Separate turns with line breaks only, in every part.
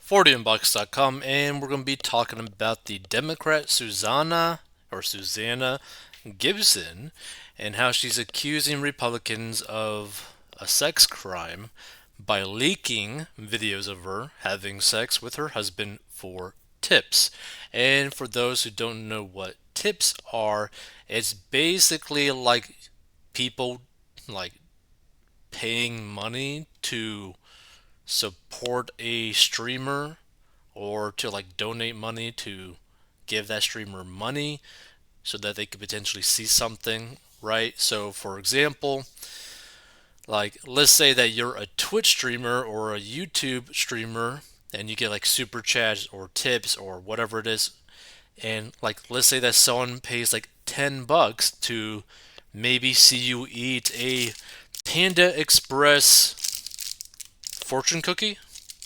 40inbox.com, and we're going to be talking about the Democrat Susanna Gibson and how she's accusing Republicans of a sex crime by leaking videos of her having sex with her husband for tips. And for those who don't know what tips are, it's basically like people like paying money to support a streamer or to like donate money to give that streamer money so that they could potentially see something, right? So, for example, like let's say that you're a Twitch streamer or a YouTube streamer and you get like super chats or tips or whatever it is, and like let's say that someone pays like $10 to maybe see you eat a Panda Express fortune cookie,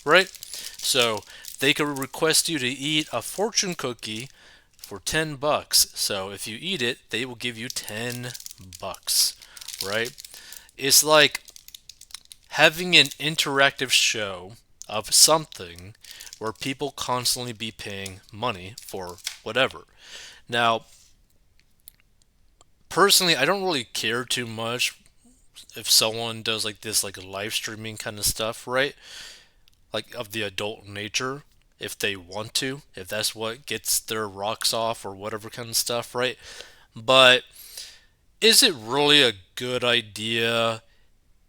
right? So they could request you to eat a fortune cookie for $10. So if you eat it, they will give you $10, right? It's like having an interactive show of something where people constantly be paying money for whatever. Now, personally, I don't really care too much if someone does like this like live streaming kind of stuff, right? Like of the adult nature, if they want to, if that's what gets their rocks off or whatever kind of stuff, right? But is it really a good idea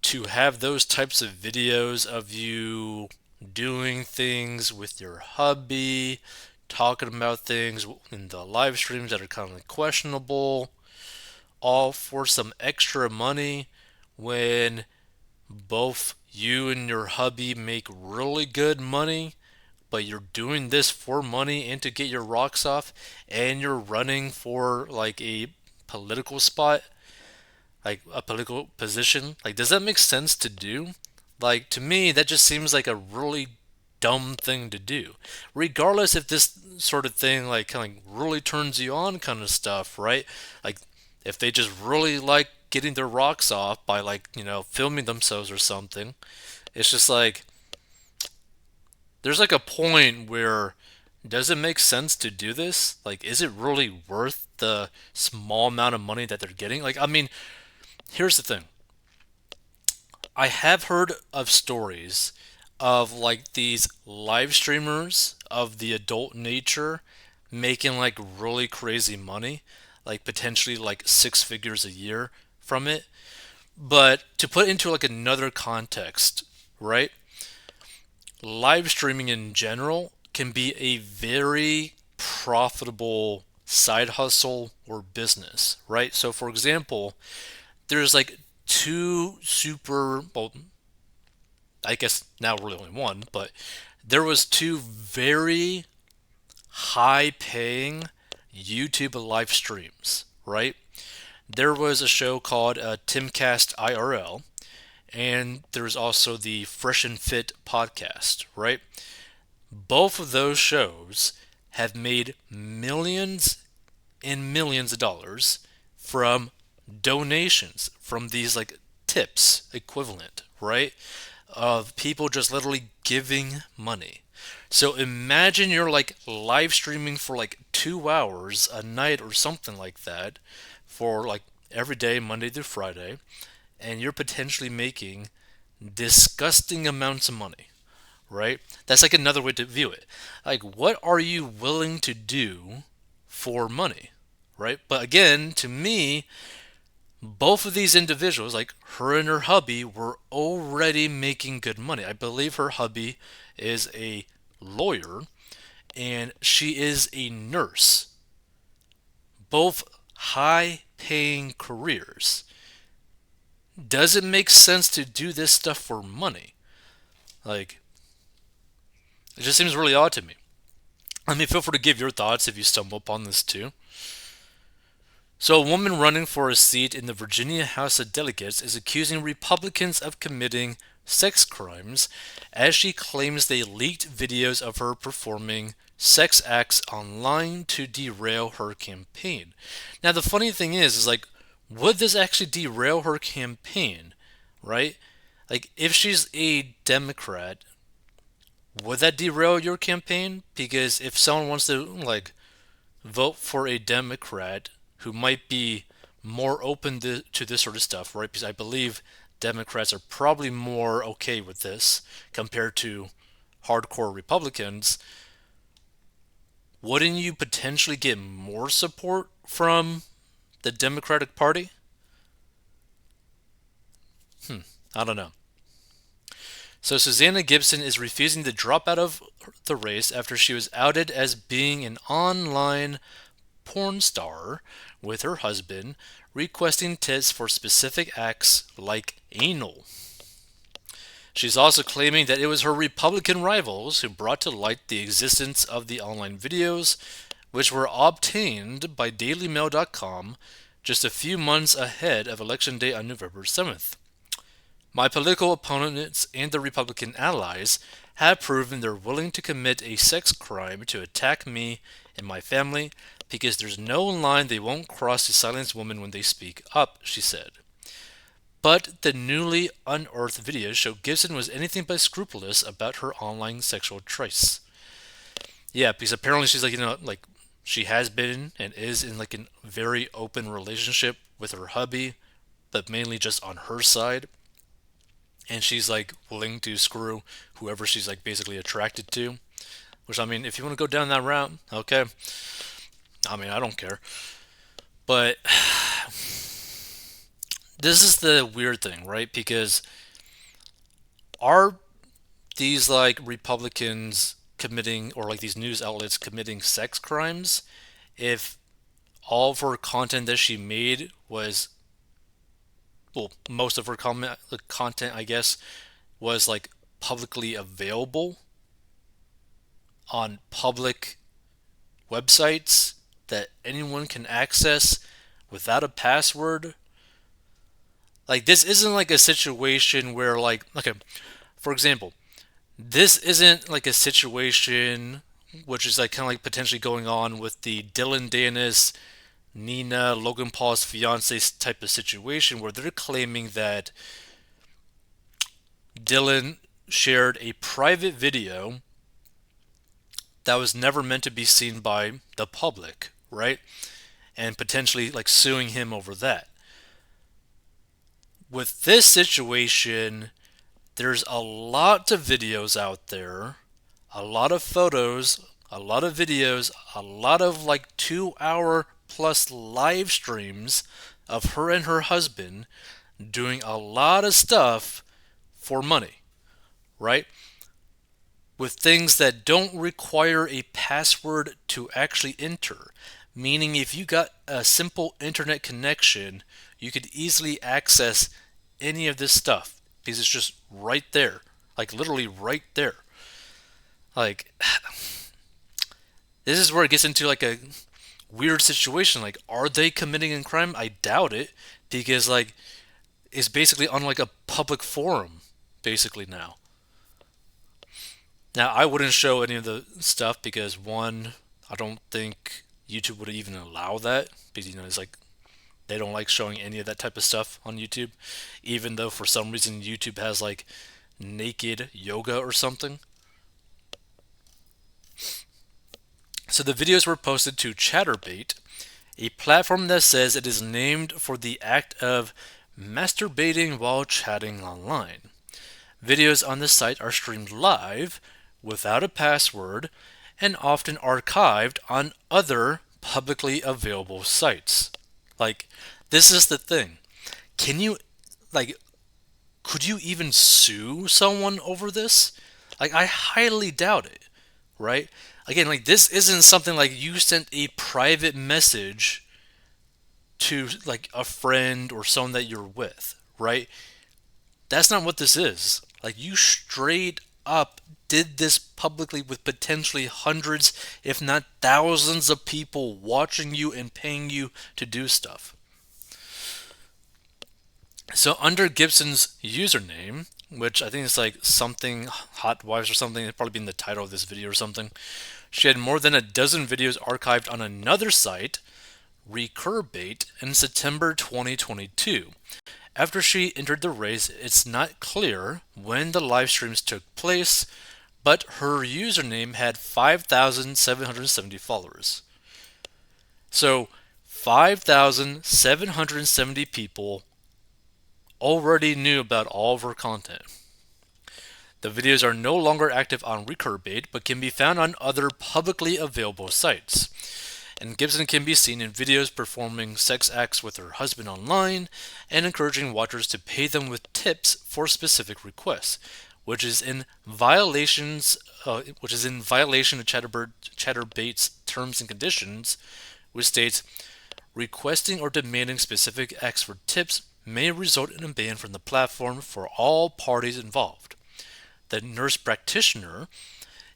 to have those types of videos of you doing things with your hubby, talking about things in the live streams that are kind of like questionable, all for some extra money when both you and your hubby make really good money, but you're doing this for money and to get your rocks off, and you're running for like a political spot, like a political position? Like, does that make sense to do? Like, to me, that just seems like a really dumb thing to do. Regardless if this sort of thing, like, kind of really turns you on, kind of stuff, right? Like, if they just really like getting their rocks off by, like, filming themselves or something, it's just like, there's like a point where does it make sense to do this? Like, is it really worth the small amount of money that they're getting? Like, I mean, here's the thing. I have heard of stories of like these live streamers of the adult nature making like really crazy money, like potentially like six figures a year from it. But to put into like another context, right? Live streaming in general can be a very profitable side hustle or business, right? So for example, there's like two super well, I guess now really only one, but there was two very high paying YouTube live streams, right? There was a show called Timcast IRL, and there's also the Fresh and Fit podcast, right? Both of those shows have made millions and millions of dollars from donations, from these like tips equivalent, right? Of people just literally giving money. So imagine you're like live streaming for like 2 hours a night or something like that for like every day, Monday through Friday, and you're potentially making disgusting amounts of money, right? That's like another way to view it. Like, what are you willing to do for money, right? But again, to me, both of these individuals, like her and her hubby, were already making good money. I believe her hubby is a lawyer and she is a nurse. Both high paying careers. Does it make sense to do this stuff for money? Like, it just seems really odd to me. I mean, feel free to give your thoughts if you stumble upon this too. So, a woman running for a seat in the Virginia House of Delegates is accusing Republicans of committing sex crimes as she claims they leaked videos of her performing sex acts online to derail her campaign. Now, the funny thing is like, would this actually derail her campaign, right? Like, if she's a Democrat, would that derail your campaign? Because if someone wants to like vote for a Democrat who might be more open to this sort of stuff, right? Because I believe Democrats are probably more okay with this compared to hardcore Republicans. Wouldn't you potentially get more support from the Democratic Party? I don't know. So Susanna Gibson is refusing to drop out of the race after she was outed as being an online porn star with her husband, requesting tips for specific acts like anal. She's also claiming that it was her Republican rivals who brought to light the existence of the online videos, which were obtained by DailyMail.com just a few months ahead of Election Day on November 7th. My political opponents and their Republican allies have proven they're willing to commit a sex crime to attack me and my family because there's no line they won't cross to silence women when they speak up, she said. But the newly unearthed videos show Gibson was anything but scrupulous about her online sexual choice. Yeah, because apparently she's like, like she has been and is in like a very open relationship with her hubby, but mainly just on her side. And she's like willing to screw whoever she's like basically attracted to. Which I mean, if you want to go down that route, okay. I mean, I don't care. But this is the weird thing, right? Because are these like Republicans committing, or like these news outlets committing sex crimes if all of her content that she made was, well, most of her content, I guess, was like publicly available on public websites that anyone can access without a password? Like, this isn't like a situation where, like, okay, for example, this isn't like a situation which is like kind of like potentially going on with the Dylan Danis, Nina, Logan Paul's fiance type of situation where they're claiming that Dylan shared a private video that was never meant to be seen by the public, right? And potentially like suing him over that. With this situation, there's a lot of videos out there, a lot of photos, a lot of videos, a lot of like 2 hour plus live streams of her and her husband doing a lot of stuff for money, right? With things that don't require a password to actually enter. Meaning, if you got a simple internet connection, you could easily access any of this stuff because it's just right there. Like, literally right there. Like, this is where it gets into like a weird situation. Like, are they committing a crime? I doubt it because, like, it's basically on like a public forum, basically now. Now, I wouldn't show any of the stuff because one, I don't think YouTube would even allow that because it's like they don't like showing any of that type of stuff on YouTube, even though for some reason YouTube has like naked yoga or something. So the videos were posted to Chaturbate, a platform that says it is named for the act of masturbating while chatting online. Videos on the site are streamed live, without a password, and often archived on other publicly available sites. Like, this is the thing. Can you, like, could you even sue someone over this? Like, I highly doubt it, right? Again, like, this isn't something like you sent a private message to, like, a friend or someone that you're with, right? That's not what this is. Like, you straight up did this publicly with potentially hundreds, if not thousands, of people watching you and paying you to do stuff. So, under Gibson's username, which I think is like something Hot Wives or something, it'd probably be in the title of this video or something, she had more than a dozen videos archived on another site, Recurbate, in September 2022. After she entered the race, it's not clear when the live streams took place, but her username had 5,770 followers. So 5,770 people already knew about all of her content. The videos are no longer active on Recurbate, but can be found on other publicly available sites. And Gibson can be seen in videos performing sex acts with her husband online and encouraging watchers to pay them with tips for specific requests, which is in violation of Chatterbait's terms and conditions, which states requesting or demanding specific acts for tips may result in a ban from the platform for all parties involved. The nurse practitioner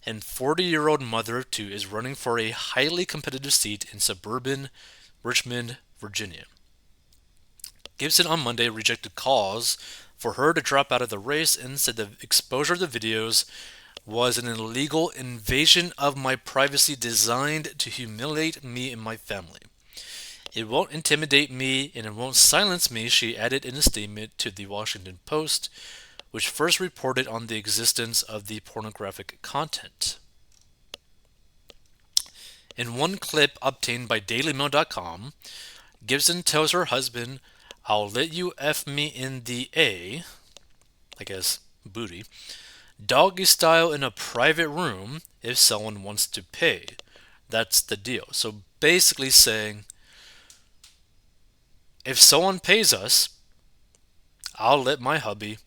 and 40-year-old mother of two is running for a highly competitive seat in suburban Richmond, Virginia. Gibson on Monday rejected calls for her to drop out of the race and said the exposure of the videos was an illegal invasion of my privacy designed to humiliate me and my family. It won't intimidate me and it won't silence me, she added in a statement to the Washington Post, which first reported on the existence of the pornographic content. In one clip obtained by DailyMail.com, Gibson tells her husband, "I'll let you F me in the A," I guess booty, "doggy style in a private room if someone wants to pay. That's the deal." So basically saying, if someone pays us, I'll let my hubby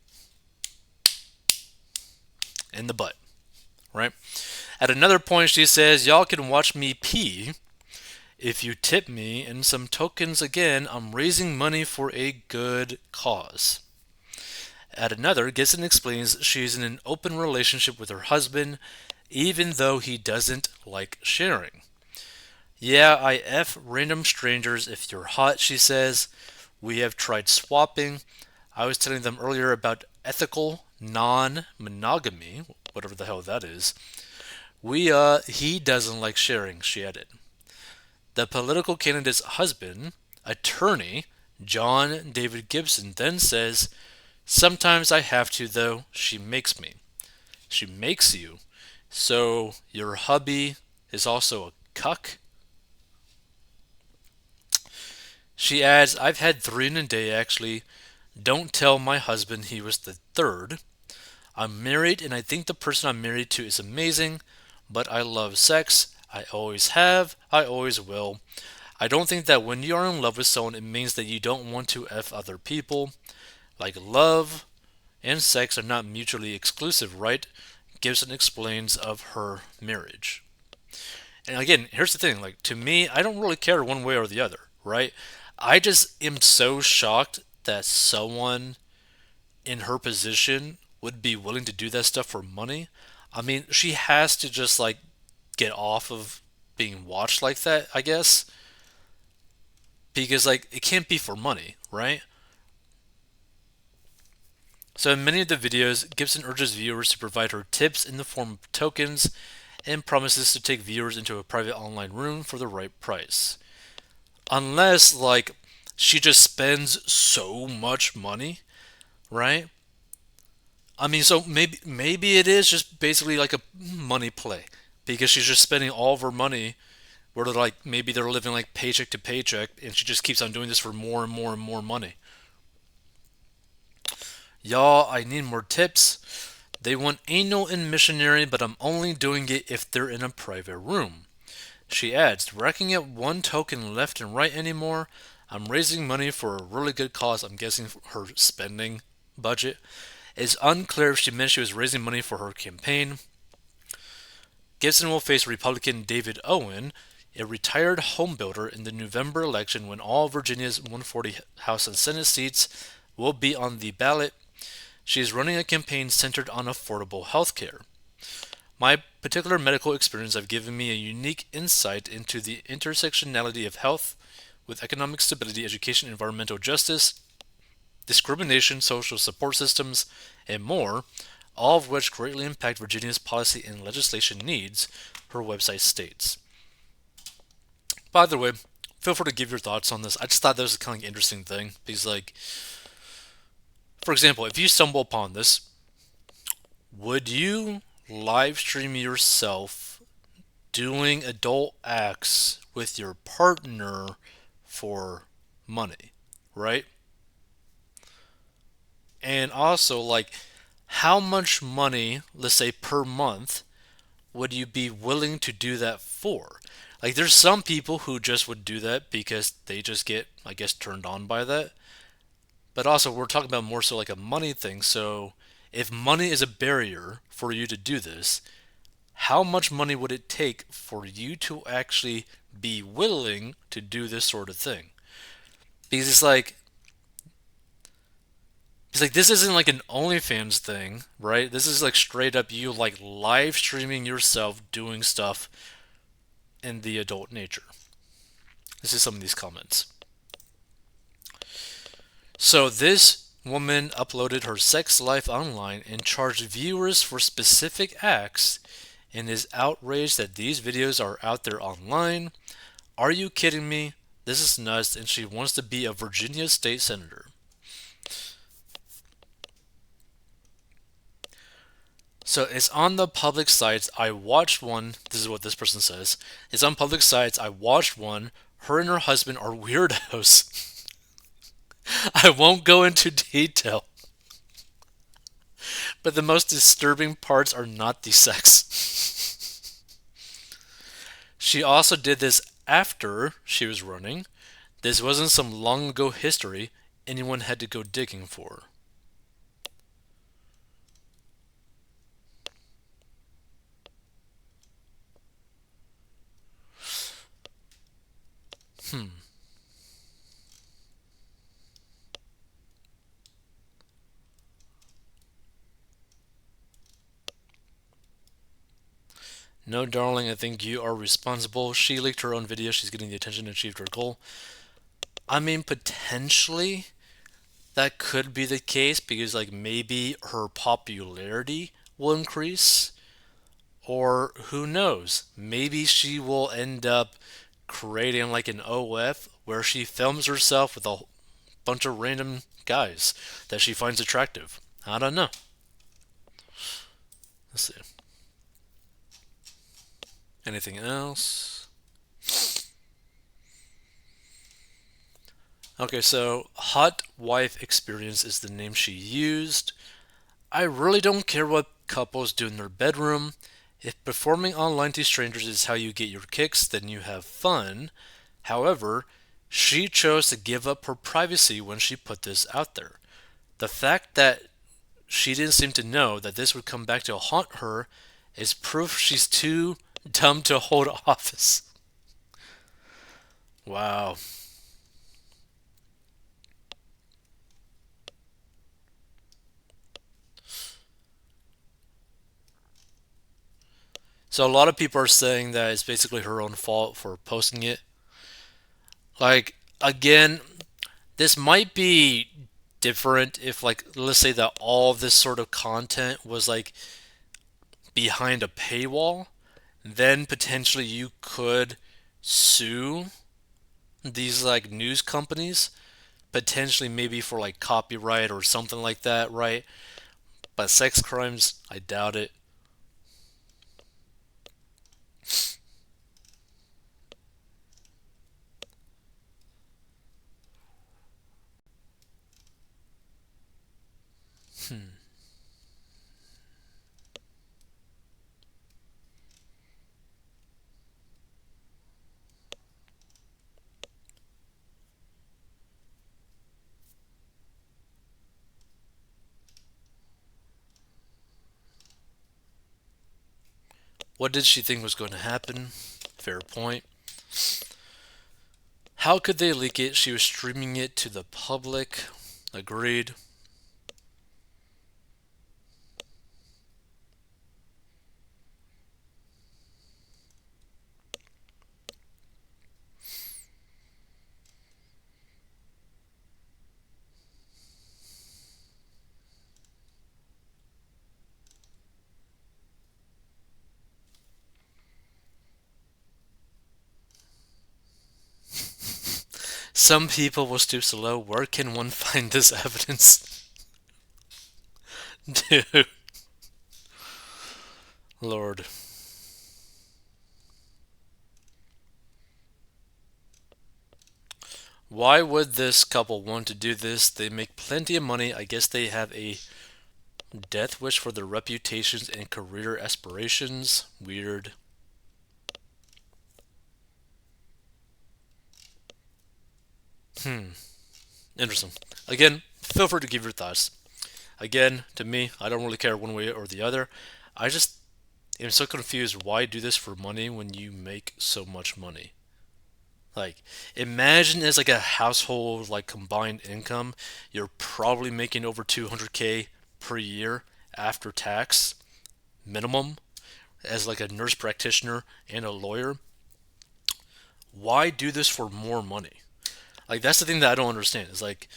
in the butt, right? At another point, she says, "Y'all can watch me pee if you tip me in some tokens. Again, I'm raising money for a good cause." At another, Gibson explains she's in an open relationship with her husband, even though he doesn't like sharing. "Yeah, I F random strangers if you're hot," she says. "We have tried swapping. I was telling them earlier about ethical non-monogamy, whatever the hell that is. He doesn't like sharing," she added. The political candidate's husband, attorney John David Gibson, then says, "Sometimes I have to, though. She makes me." She makes you. So your hubby is also a cuck? She adds, "I've had 3 in a day, actually. Don't tell my husband he was the 3rd. I'm married and I think the person I'm married to is amazing, but I love sex. I always have. I always will. I don't think that when you are in love with someone, it means that you don't want to F other people. Like love and sex are not mutually exclusive, right?" Gibson explains of her marriage. And again, here's the thing, like to me, I don't really care one way or the other, right? I just am so shocked that someone in her position would be willing to do that stuff for money. I mean, she has to just like get off of being watched like that, I guess, because like it can't be for money, right? So in many of the videos, Gibson urges viewers to provide her tips in the form of tokens and promises to take viewers into a private online room for the right price. Unless like she just spends so much money, right? I mean, so maybe it is just basically like a money play because she's just spending all of her money where they're like maybe they're living like paycheck to paycheck and she just keeps on doing this for more and more and more money. "Y'all, I need more tips. They want anal and missionary, but I'm only doing it if they're in a private room." She adds, "Racking up 1 token left and right anymore. I'm raising money for a really good cause." I'm guessing her spending budget. It's unclear if she meant she was raising money for her campaign. Gibson will face Republican David Owen, a retired homebuilder, in the November election when all Virginia's 140 House and Senate seats will be on the ballot. She is running a campaign centered on affordable health care. "My particular medical experience have given me a unique insight into the intersectionality of health with economic stability, education, environmental justice, discrimination, social support systems, and more, all of which greatly impact Virginia's policy and legislation needs," her website states. By the way, feel free to give your thoughts on this. I just thought that was a kind of interesting thing because, like, for example, if you stumble upon this, would you live stream yourself doing adult acts with your partner for money, right? And also, like, how much money, let's say per month, would you be willing to do that for? Like, there's some people who just would do that because they just get, I guess, turned on by that. But also, we're talking about more so like a money thing. So, if money is a barrier for you to do this, how much money would it take for you to actually be willing to do this sort of thing? Because it's like this isn't like an OnlyFans thing, right? This is like straight up you like live streaming yourself doing stuff in the adult nature. This is some of these comments. So this woman uploaded her sex life online and charged viewers for specific acts and is outraged that these videos are out there online. Are you kidding me? This is nuts, and she wants to be a Virginia state senator. So it's on the public sites. I watched one. This is what this person says. It's on public sites. I watched one. Her and her husband are weirdos. I won't go into detail, but the most disturbing parts are not the sex. She also did this after she was running. This wasn't some long ago history anyone had to go digging for. Hmm. No, darling, I think you are responsible. She leaked her own video. She's getting the attention and achieved her goal. I mean, potentially that could be the case because, like, maybe her popularity will increase, or who knows? Maybe she will end up creating like an OF where she films herself with a bunch of random guys that she finds attractive. I don't know. Let's see. Anything else? Okay, so Hot Wife Experience is the name she used. I really don't care what couples do in their bedroom. If performing online to strangers is how you get your kicks, then you have fun. However, she chose to give up her privacy when she put this out there. The fact that she didn't seem to know that this would come back to haunt her is proof she's too dumb to hold office. Wow. So a lot of people are saying that it's basically her own fault for posting it. Like, again, this might be different if, like, let's say that all of this sort of content was like behind a paywall, then potentially you could sue these like news companies, potentially maybe for like copyright or something like that, right? But sex crimes, I doubt it. Hmm. What did she think was going to happen? Fair point. How could they leak it? She was streaming it to the public. Agreed. Some people will stoop so low. Where can one find this evidence? Dude. Lord. Why would this couple want to do this? They make plenty of money. I guess they have a death wish for their reputations and career aspirations. Weird. Interesting. Again, feel free to give your thoughts. Again, to me, I don't really care one way or the other. I just am so confused. Why do this for money when you make so much money? Like, imagine as like a household like combined income, you're probably making over 200K per year after tax minimum as like a nurse practitioner and a lawyer. Why do this for more money? Like that's the thing that I don't understand. Is like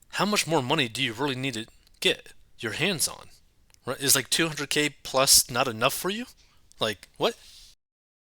how much more money do you really need to get your hands on? Right? Is like 200K plus not enough for you? Like what?